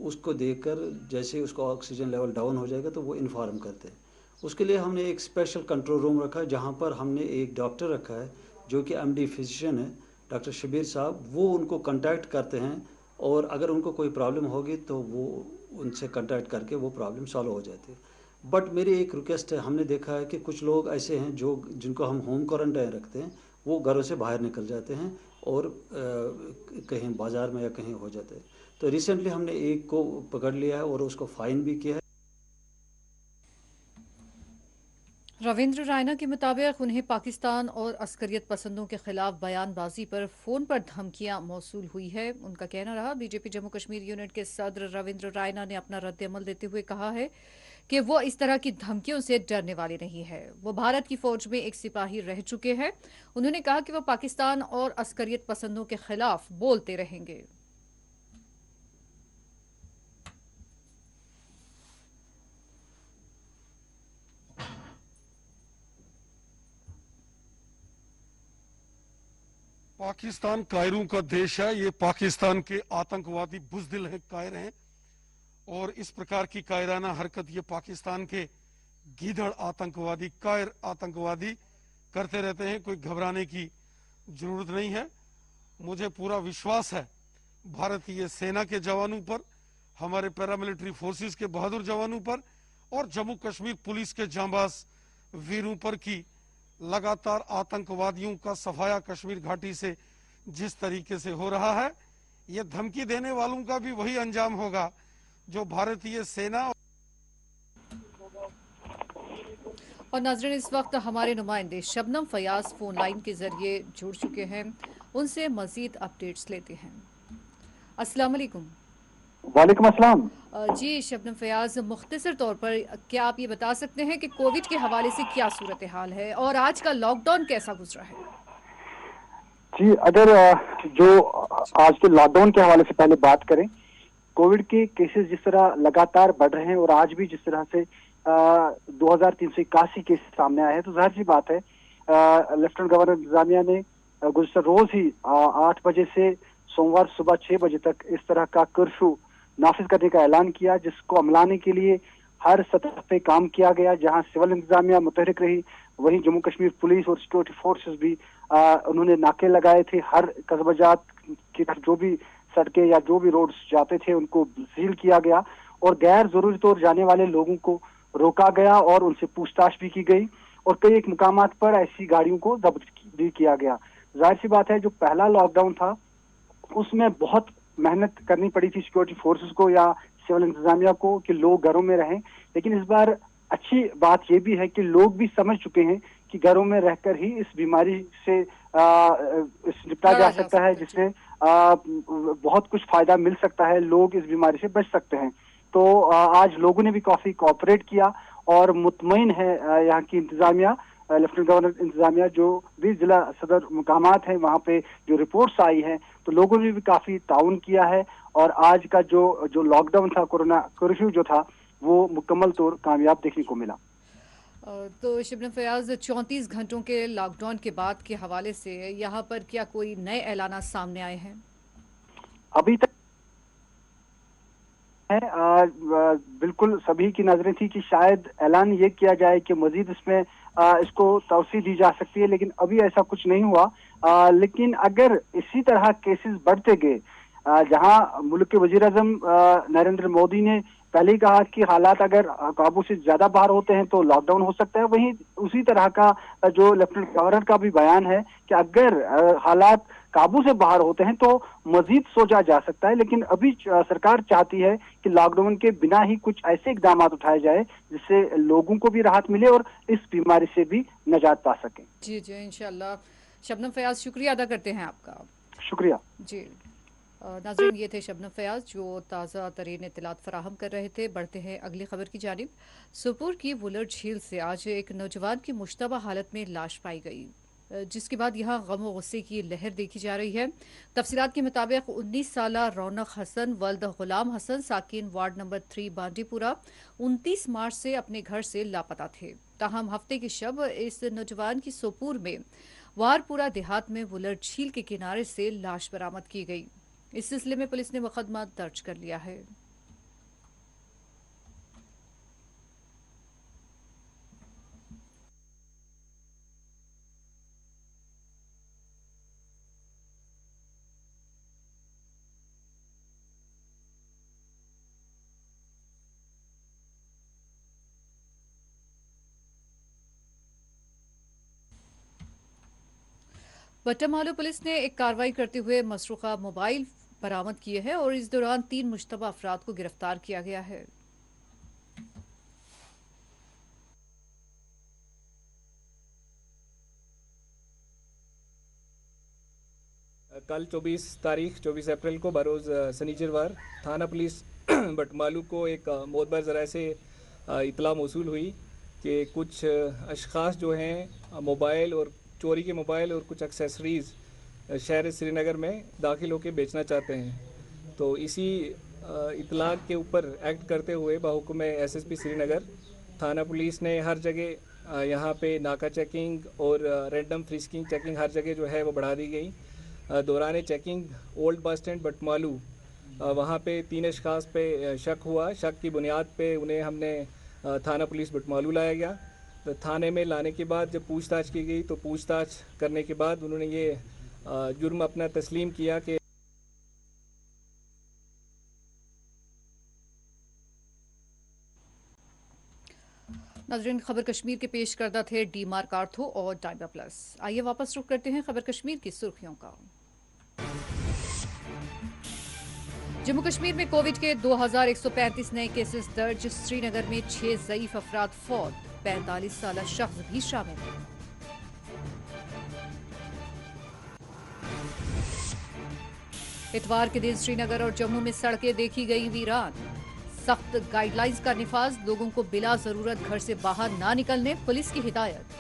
उसको देखकर जैसे उसका ऑक्सीजन लेवल डाउन हो जाएगा तो वो इन्फॉर्म करते हैं। उसके लिए हमने एक स्पेशल कंट्रोल रूम रखा है जहाँ पर हमने एक डॉक्टर रखा है जो कि MD फिजिशियन है, डॉक्टर शबीर साहब। वो उनको कांटेक्ट करते हैं और अगर उनको कोई प्रॉब्लम होगी तो वो उनसे कांटेक्ट करके वो प्रॉब्लम सॉल्व हो जाती है। बट मेरी एक रिक्वेस्ट है, हमने देखा है कि कुछ लोग ऐसे हैं जिनको हम होम क्वारंटाइन रखते हैं, वो घरों से बाहर निकल जाते हैं और कहीं बाज़ार में या कहीं हो जाते हैं। तो रिसेंटली हमने एक को पकड़ लिया है और उसको फाइन भी किया है। रविंद्र रायना के मुताबिक उन्हें पाकिस्तान और अस्करियत पसंदों के खिलाफ बयानबाजी पर फोन पर धमकियां मौसूल हुई है। उनका कहना रहा। बीजेपी जम्मू कश्मीर यूनिट के सदर रविंद्र रायना ने अपना रद्द-ए-अमल देते हुए कहा है कि वो इस तरह की धमकियों से डरने वाले नहीं है। वो भारत की फौज में एक सिपाही रह चुके हैं। उन्होंने कहा कि वो पाकिस्तान और अस्करियत पसंदों के खिलाफ बोलते रहेंगे। पाकिस्तान कायरों का देश है। ये पाकिस्तान के आतंकवादी बुज़दिल हैं, कायर हैं, और इस प्रकार की कायराना हरकत ये पाकिस्तान के गीदड़ आतंकवादी, कायर आतंकवादी करते रहते हैं। कोई घबराने की जरूरत नहीं है। मुझे पूरा विश्वास है भारतीय सेना के जवानों पर, हमारे पैरामिलिट्री फोर्सेस के बहादुर जवानों पर और जम्मू कश्मीर पुलिस के जांबाज वीरों पर की लगातार आतंकवादियों का सफाया कश्मीर घाटी से जिस तरीके से हो रहा है, ये धमकी देने वालों का भी वही अंजाम होगा जो भारतीय सेना। और नाज़रीन, इस वक्त हमारे नुमाइंदे शबनम फयाज फोन लाइन के जरिए जुड़ चुके हैं। उनसे मजीद अपडेट्स लेते हैं। अस्सलाम वालेकुम। वालेकुम अस्सलाम। जी शबनम फयाज, मुख्तसर तौर पर क्या आप ये बता सकते हैं कि कोविड के हवाले से क्या सूरत हाल है और आज का लॉकडाउन कैसा गुजरा है? जी, अगर जो आज के लॉकडाउन के हवाले से पहले बात करें, कोविड के केसेस जिस तरह लगातार बढ़ रहे हैं और आज भी जिस तरह से 2381 केस सामने आए हैं, तो जाहिर सी बात है लेफ्टिनेंट गवर्नर इंतजामिया ने गुज़श्ता रोज ही 8 बजे से सोमवार सुबह 6 बजे तक इस तरह का कर्फ्यू नाफिज करने का ऐलान किया, जिसको अमलाने के लिए हर सतह पे काम किया गया। जहां सिविल इंतजामिया मुतहरिक रही, वहीं जम्मू कश्मीर पुलिस और सिक्योरिटी फोर्सेस भी उन्होंने नाके लगाए थे। हर कस्बाजात की तरफ जो भी सड़कें या जो भी रोड्स जाते थे उनको सील किया गया और गैर जरूरी तौर जाने वाले लोगों को रोका गया और उनसे पूछताछ भी की गई और कई एक मुकामात पर ऐसी गाड़ियों को जब्त भी किया गया। जाहिर सी बात है, जो पहला लॉकडाउन था उसमें बहुत मेहनत करनी पड़ी थी सिक्योरिटी फोर्सेस को या सिविल इंतजामिया को कि लोग घरों में रहें, लेकिन इस बार अच्छी बात यह भी है कि लोग भी समझ चुके हैं कि घरों में रहकर ही इस बीमारी से निपटा जा सकता है, जिससे बहुत कुछ फायदा मिल सकता है, लोग इस बीमारी से बच सकते हैं। तो आज लोगों ने भी काफी कोऑपरेट किया और मुतमईन है यहाँ की इंतजामिया, लेफ्टिनेंट गवर्नर इंतजामिया, जो भी जिला सदर मुकामात हैं वहाँ पे जो रिपोर्ट्स आई हैं, तो लोगों ने भी काफी ताउन किया है और आज का जो लॉकडाउन था, कोरोना कर्फ्यू जो था, वो मुकम्मल तौर कामयाब देखने को मिला। तो शबनम फयाज, 34 घंटों के लॉकडाउन के बाद के हवाले से यहाँ पर क्या कोई नए ऐलानात सामने आए हैं? अभी तक बिल्कुल सभी की नजरें थी कि शायद ऐलान ये किया जाए कि मजीद इसमें इसको तवसी दी जा सकती है, लेकिन अभी ऐसा कुछ नहीं हुआ। लेकिन अगर इसी तरह केसेस बढ़ते गए, जहां मुल्क के वजीर-ए-आज़म नरेंद्र मोदी ने पहले ही कहा कि हालात अगर काबू से ज्यादा बाहर होते हैं तो लॉकडाउन हो सकता है, वहीं उसी तरह का जो लेफ्टिनेंट गवर्नर का भी बयान है कि अगर हालात काबू से बाहर होते हैं तो मजीद सोचा जा सकता है। लेकिन अभी सरकार चाहती है कि लॉकडाउन के बिना ही कुछ ऐसे इकदाम उठाए जाए जिससे लोगों को भी राहत मिले और इस बीमारी से भी निजात पा सकें। जी जी, इंशाल्लाह। शबनम फयाज, शुक्रिया अदा करते हैं आपका। शुक्रिया जी। नाज़रीन, ये थे शबनम फयाज जो ताज़ा तरीन इत्तलात फराहम कर रहे थे। बढ़ते हैं अगली खबर की जानिब। सुपुर की वुलर झील से आज एक नौजवान की मुश्तबा हालत में लाश पाई गई, जिसके बाद यहाँ गम और गुस्से की लहर देखी जा रही है। तफसीलात के मुताबिक 19 साला रौनक हसन वल्द गुलाम हसन साकिन वार्ड नंबर 3 बांडीपुरा 29 मार्च से अपने घर से लापता थे। ताहम हफ्ते की शब इस नौजवान की सोपुर में वारपुरा देहात में वुलर झील के किनारे से लाश बरामद की गई। इस सिलसिले में पुलिस ने मुकदमा दर्ज कर लिया है। बट्टामालू पुलिस ने एक कार्रवाई करते हुए मसरूखा मोबाइल बरामद किए हैं और इस दौरान 3 मुश्तबा अफराद को गिरफ्तार किया गया है। कल 24 अप्रैल को बरोज़ शनिचरवार थाना पुलिस बटमालू को एक मोतबर ज़राए से इतला मौसूल हुई कि कुछ अशख़ास जो हैं मोबाइल और चोरी के मोबाइल और कुछ एक्सेसरीज़ शहर श्रीनगर में दाखिल होकर बेचना चाहते हैं। तो इसी इतला के ऊपर एक्ट करते हुए बाहुकुम एसएसपी श्रीनगर थाना पुलिस ने हर जगह यहाँ पे नाका चेकिंग और रैंडम फ्रिस्किंग चेकिंग हर जगह जो है वो बढ़ा दी गई। दौरान checking old bus stand Batmaloo वहाँ पे 3 अशख़ास पे शक हुआ। शक की बुनियाद पे उन्हें हमने थाना पुलिस बटमालू लाया गया। तो थाने में लाने के बाद जब पूछताछ की गई तो पूछताछ करने के बाद उन्होंने ये जुर्म अपना तस्लीम किया कि नाज़रीन, खबर कश्मीर के पेश करदा थे डीमार्क आर्थो और डाइबा प्लस। आइए वापस रुख करते हैं खबर कश्मीर की सुर्खियों का। जम्मू कश्मीर में कोविड के 2135 नए केसेस दर्ज। श्रीनगर में 6 ज़ईफ अफराद फौत, 45 साला शख्स भी शामिल। इतवार के दिन श्रीनगर और जम्मू में सड़कें देखी गई वीरान। सख्त गाइडलाइंस का निफाज, लोगों को बिला जरूरत घर से बाहर ना निकलने पुलिस की हिदायत।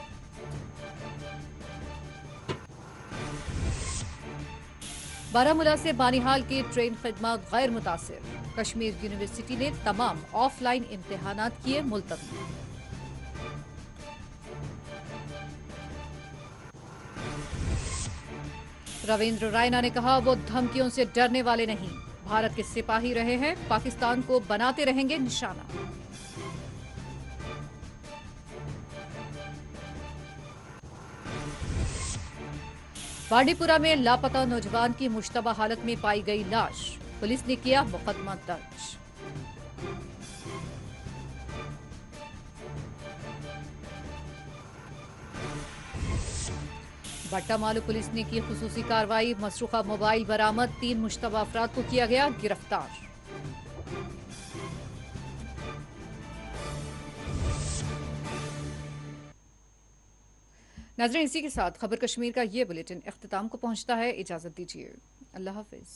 बारामूला से बानिहाल की ट्रेन खिदमत गैर मुतासिर। कश्मीर यूनिवर्सिटी ने तमाम ऑफलाइन इम्तिहानात किए मुलतवी। रविंद्र रायना ने कहा वो धमकियों से डरने वाले नहीं, भारत के सिपाही रहे हैं, पाकिस्तान को बनाते रहेंगे निशाना। बांडीपुरा में लापता नौजवान की मुश्तबा हालत में पाई गई लाश, पुलिस ने किया मुकदमा दर्ज। बट्टामालू पुलिस ने की खुसूसी कार्रवाई, मसरूखा मोबाइल बरामद, 3 मुश्तबा अफराद को किया गया गिरफ्तार। नाज़रीन, इसी के साथ खबर कश्मीर का ये बुलेटिन इख्तिताम को पहुंचता है। इजाजत दीजिए, अल्लाह हाफिज।